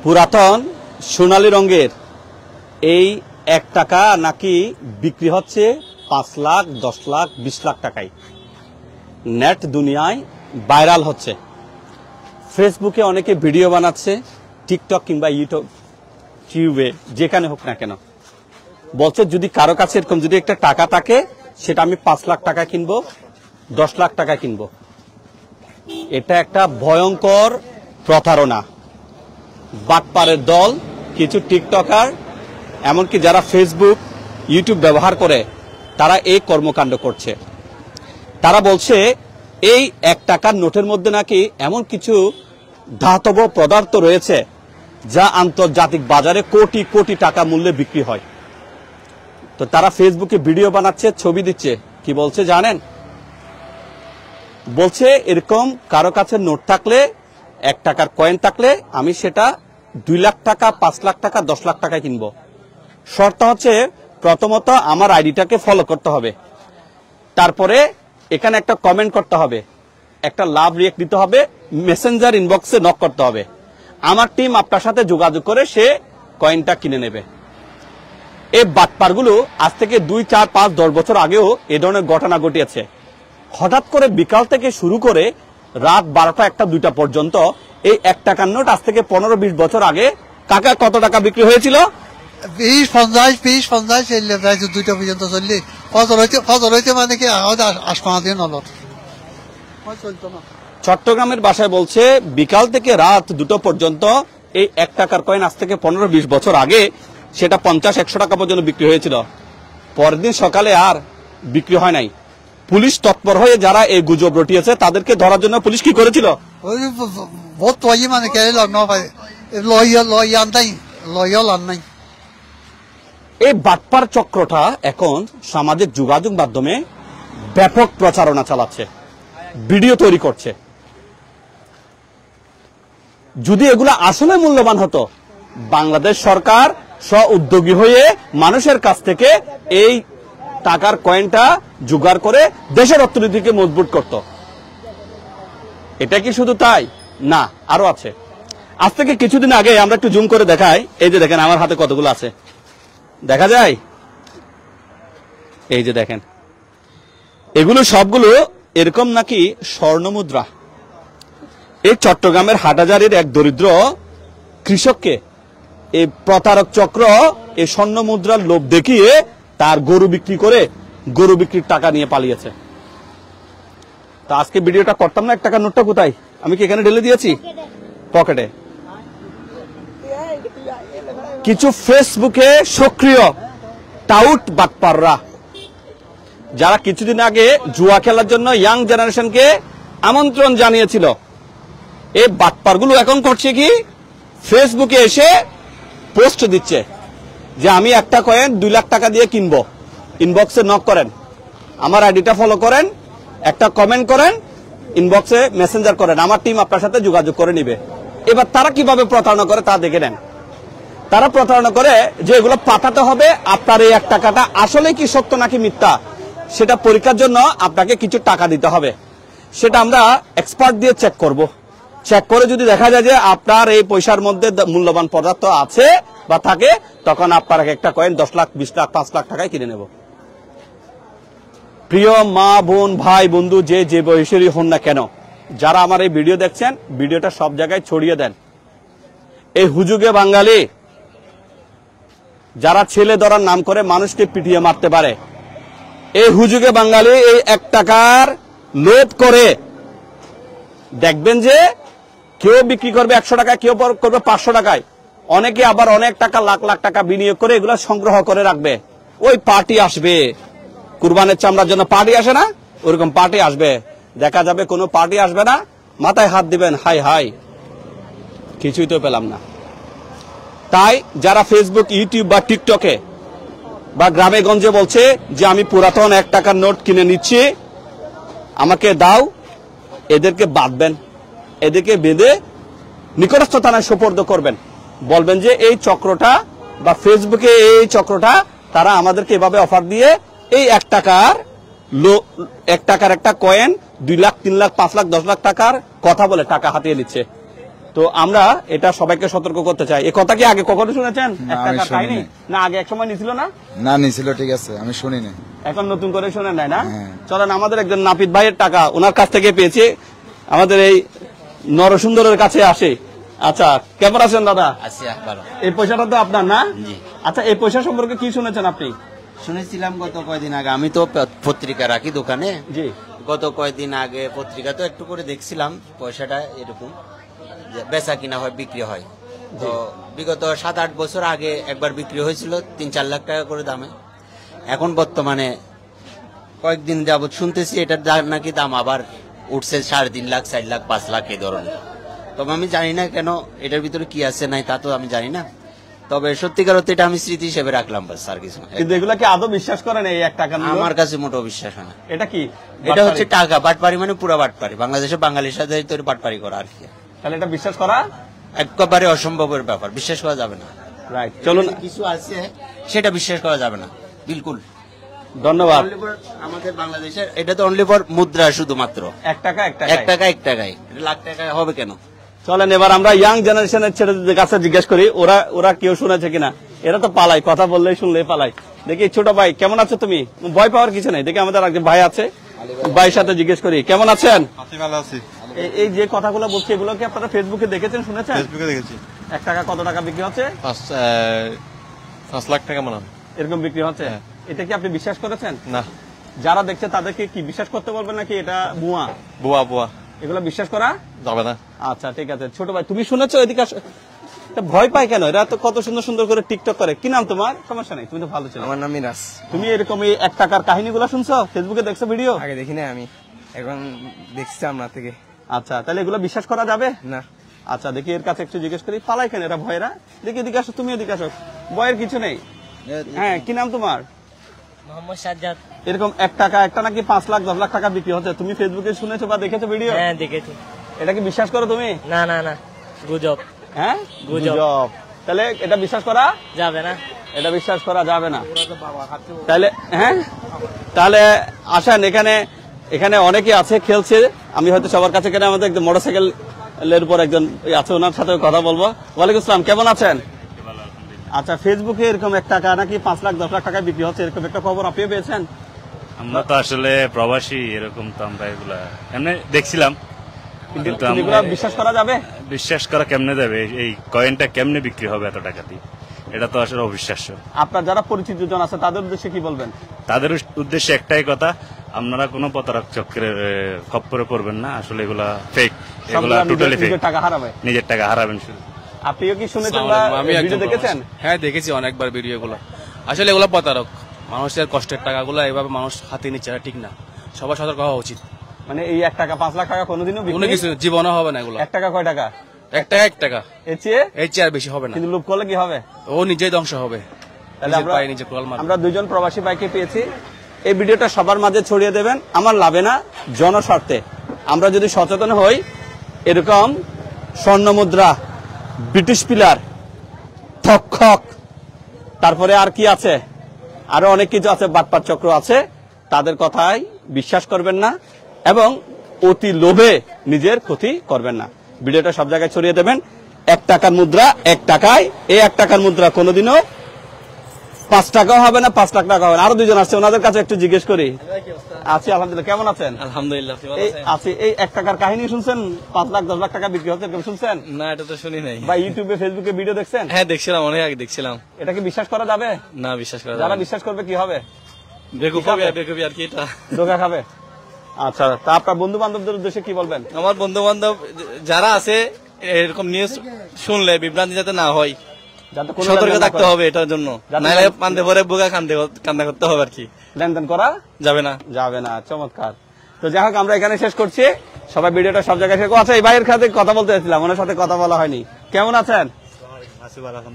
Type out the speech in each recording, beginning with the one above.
পুরাতন সোনালী রঙের এই 1 টাকা নাকি বিক্রি হচ্ছে 5 লাখ 10 লাখ 20 লাখ টাকায়। নেট দুনিয়ায় ভাইরাল হচ্ছে, ফেসবুকে অনেকে ভিডিও বানাচ্ছে, টিকটক কিংবা ইউটিউবে যেখানে হোক না কেন, বলছে যদি কারো কাছে এরকম যদি একটা টাকা থাকে সেটা আমি 5 লাখ টাকা কিনবো, 10 লাখ টাকা কিনবো। এটা একটা ভয়ঙ্কর প্রতারণা। বাটপারের দল কিছু টিকটকার, এমনকি যারা ফেসবুক ইউটিউব ব্যবহার করে, তারা এই কর্মকাণ্ড করছে। তারা বলছে এই 1 টাকার নোটের মধ্যে নাকি এমন কিছু ধাতব পদার্থ রয়েছে যা আন্তর্জাতিক বাজারে কোটি কোটি টাকা মূল্যে বিক্রি হয়। তো তারা ফেসবুকে ভিডিও বানাচ্ছে, ছবি দিচ্ছে। কি বলছে জানেন? বলছে এরকম কারো কাছে নোট থাকলে, 1 টাকার কয়েন থাকলে আমি সেটা 2 লাখ টাকা 5 লাখ টাকা 10 লাখ টাকায় কিনবো। শর্ত হচ্ছে প্রথমত আমার আইডিটাকে ফলো করতে হবে, তারপরে এখানে একটা কমেন্ট করতে হবে, একটা লাভ রিয়েক্ট দিতে হবে, মেসেঞ্জার ইনবক্সে নক করতে হবে। আমার টিম আপনার সাথে যোগাযোগ করে সে কয়েনটা কিনে নেবে। এই বাটপারগুলো আজ থেকে 2, 4, 5, 10 বছর আগেও এ ধরনের ঘটনা ঘটিয়েছে। হঠাৎ করে বিকাল থেকে শুরু করে রাত 12টা 1টা 2টা পর্যন্ত এই 1 টাকার নোট আজ থেকে 15-20 বছর আগে কাকা কত টাকা বিক্রি হয়েছিল? 20-50 চললে প্রায় 2টা পর্যন্ত চললে ফজর হইতে মানে কি আসমানা দিয়ে নলর চলতো না। চট্টগ্রামের বাসায় বলছে বিকাল থেকে রাত 2টা পর্যন্ত এই 1 টাকার কয়েন আজ থেকে 15-20 বছর আগে সেটা 50-100 টাকা পর্যন্ত বিক্রি হয়েছিল। পরের দিন সকালে আর বিক্রি হয় নাই। পুলিশ তৎপর হয়ে যারা এই গুজব রটিয়েছে তাদেরকে ধরার জন্য পুলিশ কি করেছিল? এই বাটপার চক্রটা এখন সামাজিক যোগাযোগ মাধ্যমে ব্যাপক প্রচারণা চালাচ্ছে, ভিডিও তৈরি করছে। যদি এগুলো আসলে মূল্যবান হতো, বাংলাদেশ সরকার স্ব-উদ্যোগী হয়ে মানুষের কাছ থেকে এই টাকার কয়েনটা জোগাড় করে দেশের অর্থনীতিকে মজবুত করত। এটা কি শুধু তাই? না, আরো আছে। আজ থেকে কিছুদিন আগে আমরা একটু জুম করে দেখাই। এই যে দেখেন আমার হাতে কতগুলো আছে, দেখা যায়? এই যে দেখেন, এগুলো সবগুলো এরকম নাকি স্বর্ণ মুদ্রা। এই চট্টগ্রামের হাটহাজারীর এক দরিদ্র কৃষককে এই প্রতারক চক্র এই স্বর্ণ মুদ্রার লোভ দেখিয়ে তার গরু বিক্রি করে গরু বিক্রির টাকা নিয়ে পালিয়েছে। তো আজকে ভিডিওটা করতাম না, 1 টাকার নোটটা কোথায়? আমি কি এখানে ঢেলে দিয়েছি পকেটে? কিছু ফেসবুকে সক্রিয় টাউট বাটপাররা, যারা কিছুদিন আগে জুয়া খেলার জন্য ইয়াং জেনারেশনকে আমন্ত্রণ জানিয়েছিল, এই বাটপারগুলো এখন করছে কি, ফেসবুকে এসে পোস্ট দিচ্ছে যে আমি একটা কয়েন 2 লাখ টাকা দিয়ে কিনবো। ইনবক্সে নক করেন, আমার আইডিটা ফলো করেন, একটা কমেন্ট করেন, ইনবক্সে মেসেঞ্জার করেন, আমার টিম আপনার সাথে যোগাযোগ করে নিবে। এবার তারা কিভাবে প্রতারণা করে তা দেখে নেন। তারা প্রতারণা করে যে এগুলো পাঠাতে হবে, আপনার এই 1 টাকাটা আসলে কি সত্য নাকি মিথ্যা সেটা পরীক্ষার জন্য আপনাকে কিছু টাকা দিতে হবে। সেটা আমরা এক্সপার্ট দিয়ে চেক করব। চেক করে যদি দেখা যায় যে আপনার এই পয়সার মধ্যে মূল্যবান পদার্থ আছে বা থাকে, তখন আপনার একটা কয়েন 10 লাখ 20 লাখ 5 লাখ টাকায় কিনে নেব। প্রিয় মা বোন ভাই বন্ধু যে বয়সেরই হন না কেন, যারা আমার এই ভিডিও দেখছেন, ভিডিওটা সব জায়গায় ছড়িয়ে দেন। এই হুজুগে বাঙালি যারা ছেলে ধরার নাম করে মানুষকে পিটিয়ে মারতে পারে, এই হুজুগে বাঙালি এই 1 টাকার লোভ করে দেখবেন যে কেউ বিক্রি করবে 100 টাকায়, কেউ করবে 500 টাকায়, অনেকে আবার অনেক টাকা লাখ লাখ টাকা বিনিয়োগ করে এগুলো সংগ্রহ করে রাখবে। ওই পার্টি আসবে, কুরবানের চামড়ার জন্য পার্টি আসে না, ওরকম পার্টি আসবে। দেখা যাবে কোনো পার্টি আসবে না, মাথায় হাত দিবেন, হাই হাই কিছুই তো পেলাম না। তাই যারা ফেসবুক ইউটিউব বা টিকটকে বা গ্রামে গঞ্জে বলছে যে আমি পুরাতন 1 টাকার নোট কিনে নিচ্ছি, আমাকে দাও, এদেরকে বাঁধবেন, এদেরকে বেঁধে নিকটস্থ থানায় সোপর্দ করবেন। বলবেন যে এই চক্রটা বা ফেসবুকে এই চক্রটা তারা আমাদেরকে এভাবে অফার দিয়ে এই 1 টাকার একটা কয়েন 2 লাখ 3 লাখ 5 লাখ 10 লাখ টাকার কথা বলে টাকা হাতিয়ে নিচ্ছে। তো আমরা এটা সবাইকে সতর্ক করতে চাই। এই কথা কি আগে কখনো শুনেছেন? এক টাকার কাহিনী না আগে এক সময় নিছিল না? না নিছিল, ঠিক আছে, আমি শুনিনি। এখন নতুন করে শুনেন নাই না? চলেন আমাদের একজন নাপিত ভাইয়ের টাকা ওনার কাছ থেকে পেয়েছি, আমাদের এই নরসুন্দরের কাছে আসে। আচ্ছা, কেমন আছেন দাদা? এই পয়সাটা তো আপনার না? আচ্ছা, এই পয়সা সম্পর্কে কি শুনেছেন আপনি? শুনেছিলাম গত কয়দিন আগে, আমি তো পত্রিকা রাখি দোকানে, জি, গত কয়দিন আগে পত্রিকা তো একটু করে দেখছিলাম পয়সাটা এরকম যে বেচা কিনা হয়, বিক্রি হয়। তো বিগত 7-8 বছর আগে একবার বিক্রি হয়েছিল 3-4 লাখ টাকা করে দামে। এখন বর্তমানে কয়েকদিন যাবত শুনতেছি এটার নাকি দাম আবার উঠছে 3.5 লাখ, 4 লাখ, 5 লাখ এই ধরনের। তবে আমি জানি না কেন এটার ভিতরে কি আছে নাই তা তো আমি জানি না। তবে সত্যিকার অর্থে এটা আমি স্মৃতি হিসেবে রাখলাম, বাস, আর কিছু না। কিন্তু এগুলা কি আদৌ বিশ্বাস করেন? এই 1 টাকা আমার কাছে মোটেও বিশ্বাস হয় না। এটা কি? এটা হচ্ছে টাকা বাটপারি, মানে পুরা বাটপারি, বাংলাদেশে বাঙালির সাথে তৈরি বাটপারি করা আর কি। তাহলে এটা বিশ্বাস করা একেবারে অসম্ভবের ব্যাপার, বিশ্বাস করা যাবে না। রাইট, চলুন। কিছু আছে সেটা বিশ্বাস করা যাবে না, বিলকুল। ধন্যবাদ। আমাদের বাংলাদেশের এটা তো অনলি ফর মুদ্রা, শুধুমাত্র 1 টাকা 1 টাকা 1 টাকা 1 টাকায়, এটা লাখ টাকায় হবে কেন? চলেন এবার আমরা ইয়াং জেনারেশনের ছেলেদের কাছে জিজ্ঞেস করি, ওরা কেউ শুনেছে কিনা। এরা তো পালাই, কথা বললেই শুনলেই পালাই। দেখি ছোট ভাই, কেমন আছো তুমি? ভয় পাওয়ার কিছু নেই। দেখি আমাদের একজন ভাই আছে, ভাইয়ের সাথে জিজ্ঞেস করি, কেমন আছেন? ভালো আছি। এই যে কথাগুলো বলছি এগুলো কি আপনারা ফেসবুকে দেখেছেন, শুনেছেন? ফেসবুকে দেখেছি। 1 টাকা কত টাকা বিক্রি হচ্ছে? 5 লাখ টাকা মনে হয় এরকম বিক্রি হচ্ছে। এটা কি আপনি বিশ্বাস করেছেন? না। যারা দেখছে তাদেরকে কি বিশ্বাস করতে বলবেন নাকি এটা ভুয়া? বুয়া এগুলো বিশ্বাস করা যাবে না। আচ্ছা, ঠিক আছে। ছোট ভাই, তুমি শুনেছো? এদিকে ভয় পায় কেন? এরা তো কত সুন্দর সুন্দর করে টিকটক করে। কি নাম তোমার? সমস্যা নেই, তুমি তো ভালো ছিল। আমার নাম মিরাজ। তুমি এরকম এই 1 টাকার কাহিনীগুলো শুনছো? ফেসবুকে দেখছো ভিডিও? আগে দেখি না, আমি এখন দেখছি আপনার থেকে। আচ্ছা, তাহলে এগুলো বিশ্বাস করা যাবে না। আচ্ছা, দেখি এর কাছে একটু জিজ্ঞেস করি, পালাই কেন এরা ভয়েরা? দেখি এদিকে আসো, তুমি এদিকে আসো, ভয়ের কিছু নেই। হ্যাঁ, কি নাম তোমার? মোহাম্মদ সাজ্জাদ। এরকম 1 টাকা একটা নাকি 5 লাখ 10 লাখ টাকা বিক্রি হচ্ছে, তুমি ফেসবুকে শুনেছো বা দেখেছো ভিডিও? হ্যাঁ, দেখেছি। এটা কি বিশ্বাস করো তুমি? না না না, গুজব। হ্যাঁ, গুজব। তাহলে এটা বিশ্বাস করা যাবে না। এটা বিশ্বাস করা যাবে না। তাহলে হ্যাঁ, তাহলে আসেন, এখানে অনেকে আছে খেলছে। আমি হয়তো সবার কাছে কেন আমাদের একজন মোটরসাইকেলের উপর একজন আছে, ওনার সাথে কথা বলবো। ওয়ালাইকুম আসসালাম, কেমন আছেন? আচ্ছা, ফেসবুকে এরকম 1 টাকা নাকি 5 লাখ 10 লাখ টাকা বিক্রি হচ্ছে, এরকম একটা খবর আপনি পেয়েছেন? আমরা তো আসলে প্রবাসী, এরকম তো আমরা এগুলা এমনি দেখছিলাম, কিন্তু এগুলা বিশ্বাস করা যাবে? বিশ্বাস করা কেমনে যাবে? এই কয়েনটা কেমনে বিক্রি হবে এত টাকা দিয়ে? এটা তো আসলে অবিশ্বাস্য। আপনার যারা পরিচিত জন আছে তাদের উদ্দেশ্যে কি বলবেন? তাদের উদ্দেশ্যে একটাই কথা, আপনারা কোনো প্রতারক চক্রের খপ্পরে পড়বেন না। আসলে এগুলা ফেক, এগুলা টোটালি ফেক। নিজের টাকা হারাবেন শুধু। আপনিও কি শুনেছেন বা ভিডিও দেখেছেন? হ্যাঁ, দেখেছি অনেকবার ভিডিওগুলো। আসলে এগুলো প্রতারক, মানুষের কষ্টের টাকাগুলো এইভাবে মানুষ হাতে নিচ্ছে, ঠিক না। সবার সতর্ক হওয়া উচিত। মানে এই 1 টাকা 5 লাখ টাকা কোনোদিনও কোনো কিছু জীবনও হবে না এগুলো। 1 টাকা কয় টাকা? 1 টাকা 1 টাকা, এর চেয়ে আর বেশি হবে না। কিন্তু লোভ করলে কি হবে? ও নিজেই ধ্বংস হবে। তাহলে আমরা 2 জন প্রবাসী ভাইকে পেয়েছি। এই ভিডিওটা সবার মাঝে ছড়িয়ে দেবেন, আমার লাভে না, জনস্বার্থে। আমরা যদি সচেতন হই, এরকম স্বর্ণ মুদ্রা, ব্রিটিশ পিলার, থক, তারপরে আর কি আছে, আরো অনেক কিছু আছে, বাটপার চক্র আছে, তাদের কথায় বিশ্বাস করবেন না এবং অতি লোভে নিজের ক্ষতি করবেন না। ভিডিওটা সব জায়গায় ছড়িয়ে দেবেন। 1 টাকার মুদ্রা 1 টাকায়, এই 1 টাকার মুদ্রা কোনোদিনও 5 টাকাও হবে না, 5 লাখ টাকা হবে না। আরো 2 জন আসছে, ওনাদের কাছে একটু জিজ্ঞেস করি। আছি আলহামদুলিল্লাহ, কেমন আছেন? আলহামদুলিল্লাহ। আছি। এই 1 টাকার কাহিনী শুনছেন? 5 লাখ 10 লাখ টাকা বিক্রি হচ্ছে, কেমন শুনছেন? না, এটা তো শুনি নাই। বা ইউটিউবে ফেসবুকে ভিডিও দেখছেন? হ্যাঁ, দেখছিলাম, অনেক আগে দেখছিলাম। এটা কি বিশ্বাস করা যাবে? না, বিশ্বাস করা যারা বিশ্বাস করবে কি হবে? বেকুফি আর কি, এটা ধোঁকা খাবে। আচ্ছা, তা আপনার বন্ধু বান্ধবদের উদ্দেশ্যে কি বলবেন? আমার বন্ধু বান্ধব যারা আছে, এরকম নিউজ শুনলে বিভ্রান্তি যাতে না হয়, সতর্ক থাকতে হবে এটার জন্য। নাহলে পান্তে পরে বোকা কান্দা করতে হবে আর কি। লেনদেন করা যাবে না। চমৎকার। তো যাই হোক, আমরা এখানে শেষ করছি। সবাই ভিডিওটা সব জায়গায় শেষ। আচ্ছা, এই ভাইয়ের সাথে কথা বলতে চাইছিলাম, ওনার সাথে কথা বলা হয়নি। কেমন আছেন?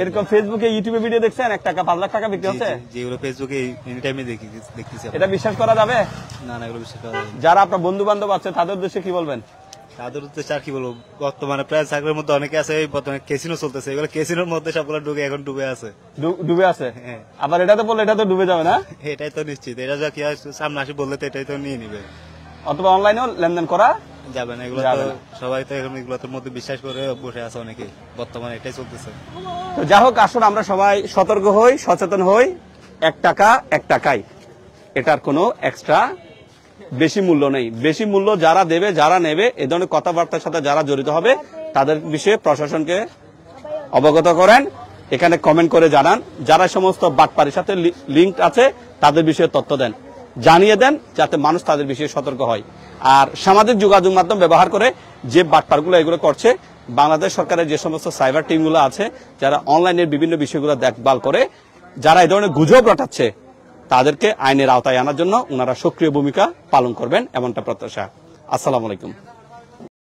এরকম ফেসবুকে ইউটিউবে ভিডিও দেখছেন 1 টাকা 5 লাখ টাকা বিক্রি হচ্ছে? যেগুলো ফেসবুকে এনি টাইমে দেখতেছি। এটা বিশ্বাস করা যাবে না? না, এগুলো বিশ্বাস করা যাবে না। যারা আপনার বন্ধু বান্ধব আছে তাদের উদ্দেশ্যে কি বলবেন? তাদের উদ্দেশ্যে আর কি বলবো, বর্তমানে প্রায় চাকরির মধ্যে অনেকে আছে, বর্তমানে ক্যাসিনো চলতেছে, এগুলো ক্যাসিনোর মধ্যে সবগুলো এখন ডুবে আছে। ডুবে আছে? হ্যাঁ। আবার এটাতে বললে এটা তো ডুবে যাবে না? এটাই তো নিশ্চিত, এটা যা কি সামনে আসি বললে তো এটাই তো নিয়ে নিবে। অথবা অনলাইনেও লেনদেন করা যাবে না, এগুলো যাবে তো না। সবাই তো এখন এগুলোর মধ্যে বিশ্বাস করে বসে আছে অনেকে, বর্তমানে এটাই চলতেছে। তো যাই হোক, আসলে আমরা সবাই সতর্ক হই, সচেতন হই। 1 টাকা 1 টাকাই, এটার কোনো এক্সট্রা বেশি মূল্য নেই। বেশি মূল্য যারা দেবে, যারা নেবে, এই ধরনের কথাবার্তার সাথে যারা জড়িত হবে তাদের বিষয়ে প্রশাসনকে অবগত করেন, এখানে কমেন্ট করে জানান। যারা সমস্ত বাটপাড়ির সাথে লিঙ্ক আছে তাদের বিষয়ে তথ্য দেন, জানিয়ে দেন, যাতে মানুষ তাদের বিষয়ে সতর্ক হয়। আর সামাজিক যোগাযোগ মাধ্যম ব্যবহার করে যে বাটপারগুলো এগুলো করছে, বাংলাদেশ সরকারের যে সমস্ত সাইবার টিমগুলো আছে যারা অনলাইনের বিভিন্ন বিষয়গুলো দেখভাল করে, যারা এই ধরনের গুজব রটাচ্ছে তাদেরকে আইনের আওতায় আনার জন্য ওনারা সক্রিয় ভূমিকা পালন করবেন, এমনটা প্রত্যাশা। আসসালামু আলাইকুম।